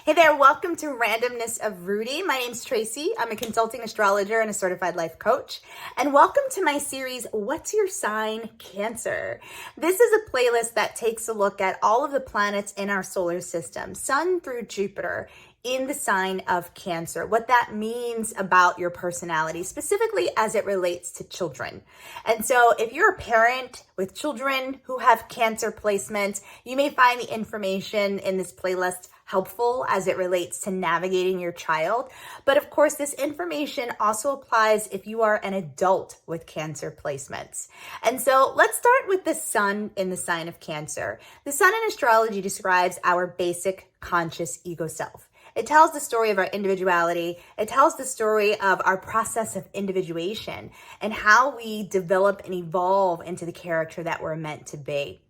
Hey there, welcome to Randomness of Rudy. My name's Tracey. I'm a consulting astrologer and a certified life coach. And welcome to my series, What's Your Sign? Cancer. This is a playlist that takes a look at all of the planets in our solar system, Sun through Jupiter, in the sign of Cancer, what that means about your personality, specifically as it relates to children. And so if you're a parent with children who have Cancer placement, you may find the information in this playlist helpful as it relates to navigating your child. But of course, this information also applies if you are an adult with Cancer placements. And so let's start with the Sun in the sign of Cancer. The Sun in astrology describes our basic conscious ego self. It tells the story of our individuality. It tells the story of our process of individuation and how we develop and evolve into the character that we're meant to be.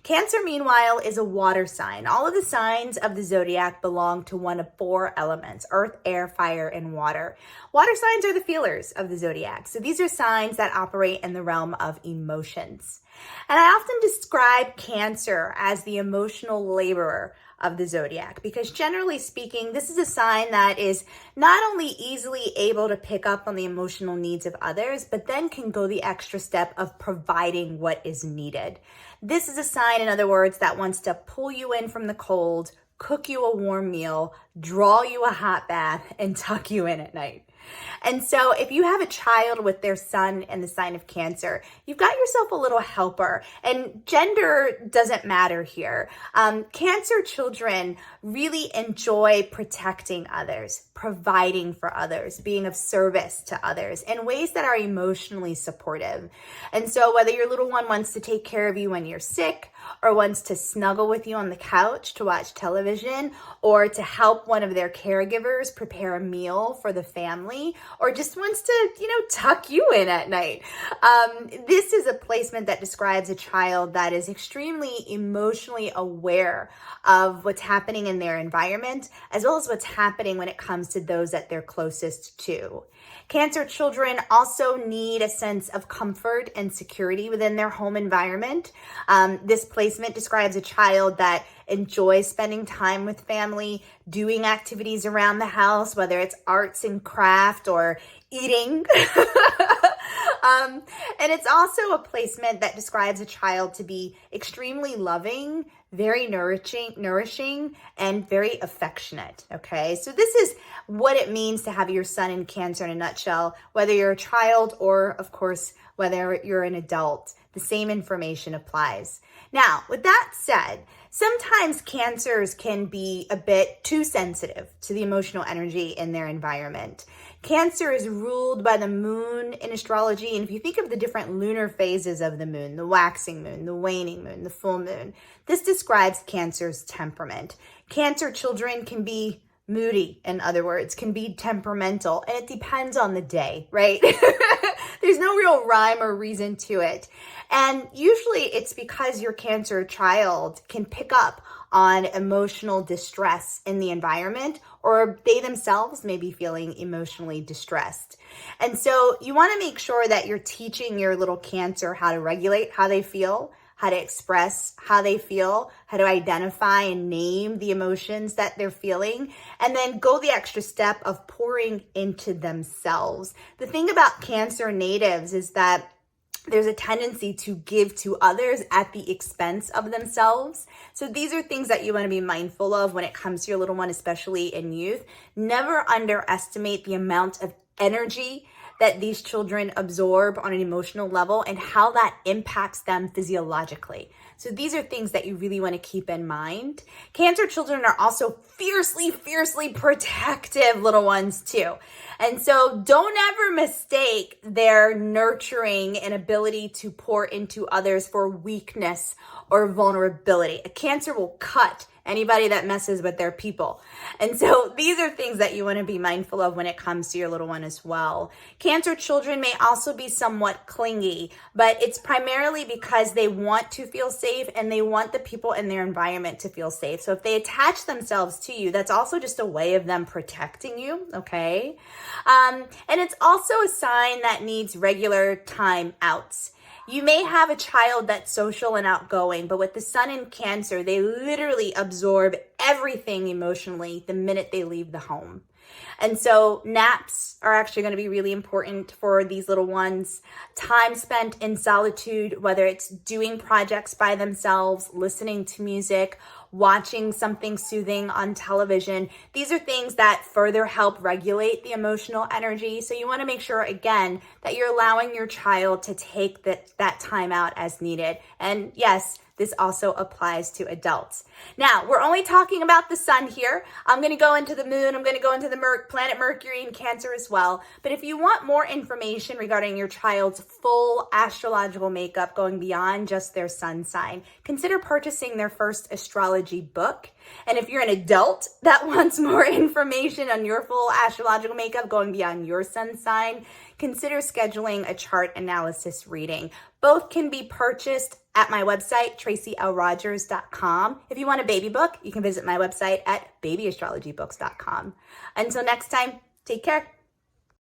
Cancer, meanwhile, is a water sign. All of the signs of the Zodiac belong to one of four elements: earth, air, fire, and water. Water signs are the feelers of the Zodiac. So these are signs that operate in the realm of emotions. And I often describe Cancer as the emotional laborer of the Zodiac, because generally speaking, this is a sign that is not only easily able to pick up on the emotional needs of others, but then can go the extra step of providing what is needed. This is a sign, in other words, that wants to pull you in from the cold, cook you a warm meal, draw you a hot bath, and tuck you in at night. And so if you have a child with their Sun in the sign of Cancer, you've got yourself a little helper, and gender doesn't matter here. Cancer children really enjoy protecting others, providing for others, being of service to others in ways that are emotionally supportive. And so whether your little one wants to take care of you when you're sick, or wants to snuggle with you on the couch to watch television, or to help one of their caregivers prepare a meal for the family, or just wants to, tuck you in at night. This is a placement that describes a child that is extremely emotionally aware of what's happening in their environment, as well as what's happening when it comes to those that they're closest to. Cancer children also need a sense of comfort and security within their home environment. This placement describes a child that enjoys spending time with family, doing activities around the house, whether it's arts and craft or eating. And it's also a placement that describes a child to be extremely loving, very nourishing, and very affectionate, okay? So this is what it means to have your Sun in Cancer in a nutshell, whether you're a child or, of course, whether you're an adult. The same information applies. Now, with that said, sometimes Cancers can be a bit too sensitive to the emotional energy in their environment. Cancer is ruled by the moon in astrology, and if you think of the different lunar phases of the moon, the waxing moon, the waning moon, the full moon, this describes Cancer's temperament. Cancer children can be moody, in other words, can be temperamental, and it depends on the day, right? There's no real rhyme or reason to it. And usually it's because your Cancer child can pick up on emotional distress in the environment, or they themselves may be feeling emotionally distressed. And so you want to make sure that you're teaching your little Cancer how to regulate how they feel, how to express how they feel, how to identify and name the emotions that they're feeling, and then go the extra step of pouring into themselves. The thing about Cancer natives is that there's a tendency to give to others at the expense of themselves. So these are things that you want to be mindful of when it comes to your little one, especially in youth. Never underestimate the amount of energy that these children absorb on an emotional level and how that impacts them physiologically. So these are things that you really want to keep in mind. Cancer children are also fiercely protective little ones too. And so don't ever mistake their nurturing and ability to pour into others for weakness or vulnerability. A Cancer will cut anybody that messes with their people. And so these are things that you want to be mindful of when it comes to your little one as well. Cancer children may also be somewhat clingy, but it's primarily because they want to feel safe and they want the people in their environment to feel safe. So if they attach themselves to you, that's also just a way of them protecting you, okay? And it's also a sign that needs regular time outs. You may have a child that's social and outgoing, but with the sun in Cancer, they literally absorb everything emotionally the minute they leave the home. And so naps are actually going to be really important for these little ones. Time spent in solitude, whether it's doing projects by themselves, listening to music, watching something soothing on television. These are things that further help regulate the emotional energy. So you want to make sure, again, that you're allowing your child to take that time out as needed. And yes, this also applies to adults. Now, we're only talking about the sun here. I'm going to go into the moon. I'm going to go into the planet Mercury in Cancer as well. But if you want more information regarding your child's full astrological makeup going beyond just their sun sign, consider purchasing their first astrology book. And if you're an adult that wants more information on your full astrological makeup going beyond your sun sign, consider scheduling a chart analysis reading. Both can be purchased at my website, traceylrogers.com. If you want a baby book, you can visit my website at babyastrologybooks.com. Until next time, take care.